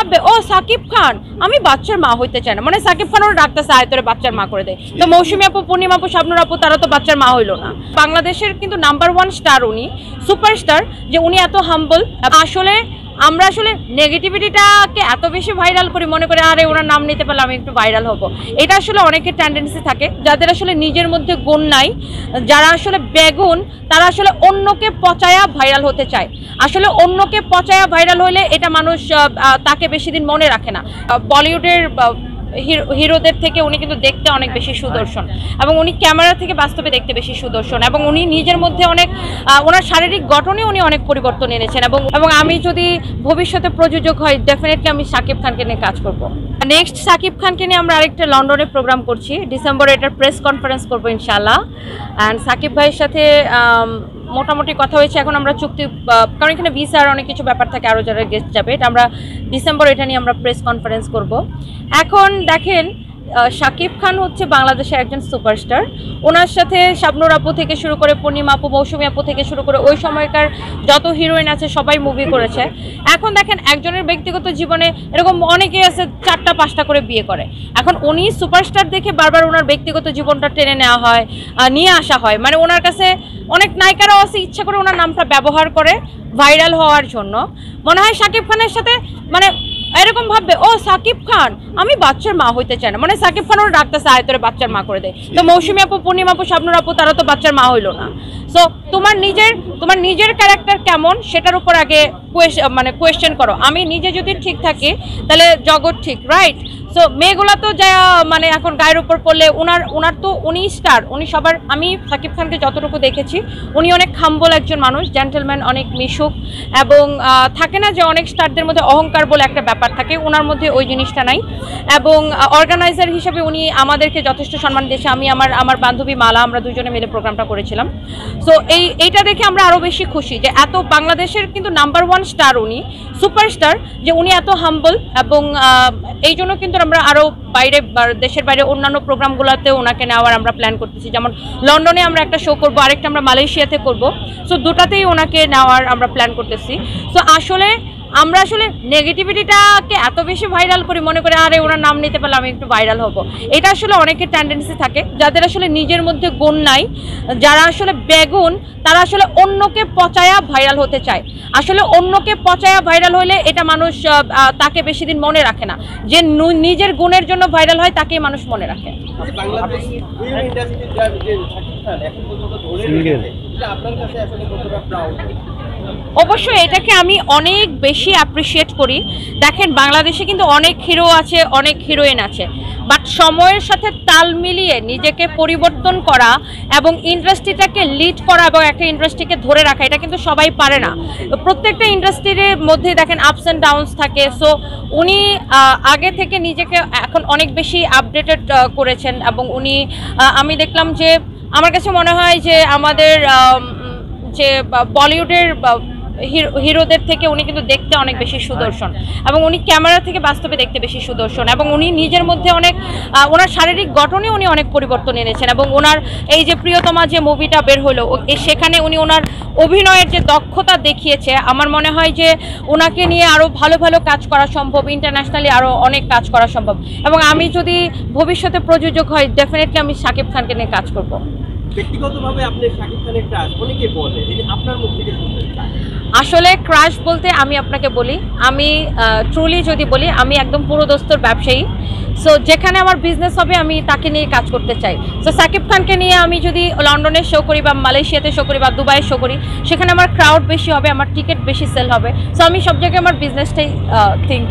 ভাববে ও সাকিব খান, আমি বাচ্চার মা হইতে চাই না, মানে সাকিব খান ওরা ডাকতেছে আয় তোরে বাচ্চার মা করে দেয়। তো মৌসুমী আপু, পূর্ণিমা আপু, শাবনূর আপু তারা তো বাচ্চার মা হইলো না। বাংলাদেশের কিন্তু নাম্বার 1 স্টার, উনি সুপারস্টার, যে উনি এত হাম্বল। আসলে আমরা আসলে নেগেটিভিটিটাকে এত বেশি ভাইরাল করি, মনে করে আরে ওনার নাম নিতে পারলে আমি একটু ভাইরাল হব। এটা আসলে অনেকের টেন্ডেন্সি থাকে যাদের আসলে নিজের মধ্যে গুণ নাই, যারা আসলে বেগুন, তারা আসলে অন্যকে পচায়া ভাইরাল হতে চায়। আসলে অন্যকে পচায়া ভাইরাল হলে এটা মানুষ তাকে বেশি দিন মনে রাখে না। বলিউডের হিরোদের থেকে উনি কিন্তু দেখতে অনেক বেশি সুদর্শন, এবং উনি ক্যামেরা থেকে বাস্তবে দেখতে বেশি সুদর্শন, এবং উনি নিজের মধ্যে অনেক ওনার শারীরিক গঠনে উনি অনেক পরিবর্তন এনেছেন। এবং আমি যদি ভবিষ্যতে প্রযোজক হয়, ডেফিনেটলি আমি শাকিব খানকে নিয়ে কাজ করব। নেক্সট শাকিব খানকে নিয়ে আমরা আরেকটা লন্ডনে প্রোগ্রাম করছি, ডিসেম্বরে এটার প্রেস কনফারেন্স করবো ইনশাআল্লাহ। অ্যান্ড শাকিব ভাইয়ের সাথে মোটামুটি কথা হয়েছে, এখন আমরা চুক্তি, কারণ এখানে ভিসার অনেক কিছু ব্যাপার থাকে, আরও যারা গেস্ট যাবে, এটা আমরা ডিসেম্বর এটা নিয়ে আমরা প্রেস কনফারেন্স করব। এখন দেখেন, শাকিব খান হচ্ছে বাংলাদেশের একজন সুপারস্টার। ওনার সাথে শাবনূর আপু থেকে শুরু করে পূর্ণিমা আপু, মৌসুমী আপু থেকে শুরু করে ওই সময়কার যত হিরোইন আছে সবাই মুভি করেছে। এখন দেখেন, একজনের ব্যক্তিগত জীবনে এরকম অনেকেই আছে 4টা-5টা করে বিয়ে করে। এখন উনি সুপারস্টার দেখে বারবার ওনার ব্যক্তিগত জীবনটা টেনে নেওয়া হয়, নিয়ে আসা হয়, মানে ওনার কাছে অনেক নায়িকারাও আছে ইচ্ছা করে ওনার নামটা ব্যবহার করে ভাইরাল হওয়ার জন্য। মনে হয় শাকিব খানের সাথে মানে এরকম ভাববে ও সাকিব খান, আমি বাচ্চার মা হইতে চাই না, মানে সাকিব খান ওরা ডাকতেছে আয় তোরে বাচ্চার মা করে দেয়। তো মৌসুমী আপু, পূর্ণিমা আপু, শাবনূর আপু তারা তো বাচ্চার মা হইলো না। সো তোমার নিজের ক্যারেক্টার কেমন সেটার উপর আগে কোয়েশ্চেন করো। আমি নিজে যদি ঠিক থাকি তাহলে জগৎ ঠিক, রাইট? সো মেয়েগুলা তো যা মানে এখন গায়ের উপর পড়লে ওনার তো উনি স্টার, উনি সবার, আমি শাকিব খানকে যতটুকু দেখেছি উনি অনেক হাম্বল একজন মানুষ, জেন্টলম্যান, অনেক মিশুক, এবং থাকে না যে অনেক স্টারদের মধ্যে অহংকার বলে একটা ব্যাপার থাকে, ওনার মধ্যে ওই জিনিসটা নাই। এবং অর্গানাইজার হিসেবে উনি আমাদেরকে যথেষ্ট সম্মান দিয়েছে। আমি আমার বান্ধবী মালা, আমরা দুজনে মিলে প্রোগ্রামটা করেছিলাম। সো এইটা দেখে আমরা আরও বেশি খুশি যে এত বাংলাদেশের কিন্তু নাম্বার 1 স্টার, উনি সুপারস্টার, যে উনি এত হাম্বল। এবং এই জন্য কিন্তু আমরা আরও বাইরে, দেশের বাইরে অন্যান্য প্রোগ্রামগুলোতেও ওনাকে নেওয়ার আমরা প্ল্যান করতেছি। যেমন লন্ডনে আমরা একটা শো করবো, আরেকটা আমরা মালয়েশিয়াতে করব। সো দুটাতেই ওনাকে নেওয়ার আমরা প্ল্যান করতেছি। সো আমরা আসলে নেগেটিভিটিটাকে এত বেশি ভাইরাল করি, মনে করে আরে ওনার নাম নিতে পারলে আমি একটু ভাইরাল হব। এটা আসলে অনেকের টেন্ডেন্সি থাকে যাদের আসলে নিজের মধ্যে গুণ নাই, যারা আসলে বেগুন, তারা আসলে অন্যকে পচায়া ভাইরাল হতে চায়। আসলে অন্যকে পচায়া ভাইরাল হলে এটা মানুষ তাকে বেশি দিন মনে রাখে না, যে নিজের গুণের জন্য ভাইরাল হয় তাকেই মানুষ মনে রাখে। অবশ্যই এটাকে আমি অনেক বেশি অ্যাপ্রিসিয়েট করি। দেখেন, বাংলাদেশে কিন্তু অনেক হিরো আছে, অনেক হিরোইন আছে, বাট সময়ের সাথে তাল মিলিয়ে নিজেকে পরিবর্তন করা এবং ইন্ডাস্ট্রিটাকে লিড করা এবং একটা ইন্ডাস্ট্রিকে ধরে রাখা, এটা কিন্তু সবাই পারে না। প্রত্যেকটা ইন্ডাস্ট্রির মধ্যে দেখেন আপস অ্যান্ড ডাউনস থাকে। সো উনি আগে থেকে নিজেকে এখন অনেক বেশি আপডেটেড করেছেন, এবং উনি আমি দেখলাম যে আমার কাছে মনে হয় যে আমাদের যে বলিউডের হিরোদের থেকে উনি কিন্তু দেখতে অনেক বেশি সুদর্শন, এবং উনি ক্যামেরা থেকে বাস্তবে দেখতে বেশি সুদর্শন, এবং উনি নিজের মধ্যে অনেক ওনার শারীরিক গঠনে উনি অনেক পরিবর্তন এনেছেন। এবং ওনার এই যে প্রিয়তমা যে মুভিটা বের হলো, সেখানে উনি ওনার অভিনয়ের যে দক্ষতা দেখিয়েছে, আমার মনে হয় যে ওনাকে নিয়ে আরও ভালো ভালো কাজ করা সম্ভব, ইন্টারন্যাশনালি আরও অনেক কাজ করা সম্ভব। এবং আমি যদি ভবিষ্যতে প্রযোজক হয়, ডেফিনেটলি আমি শাকিব খানকে নিয়ে কাজ করব। ব্যক্তিগতভাবে আপনি শাকিব খানের ক্রাশ অনেকে বলে, এই যে আপনার মুখ থেকে শুনতে চাই। আসলে ক্রাশ বলতে আমি আপনাকে বলি, আমি ট্রুলি যদি বলি, আমি একদম পুরোদস্তর ব্যবসায়ী। সো যেখানে আমার বিজনেস হবে আমি তাকে নিয়ে কাজ করতে চাই। সো শাকিব খানকে নিয়ে আমি যদি লন্ডনে শো করি বা মালয়েশিয়াতে শো করি বা দুবাইয়ে শো করি, সেখানে আমার ক্রাউড বেশি হবে, আমার টিকিট বেশি সেল হবে। সো আমি সব জায়গায় আমার বিজনেসটাই থিঙ্ক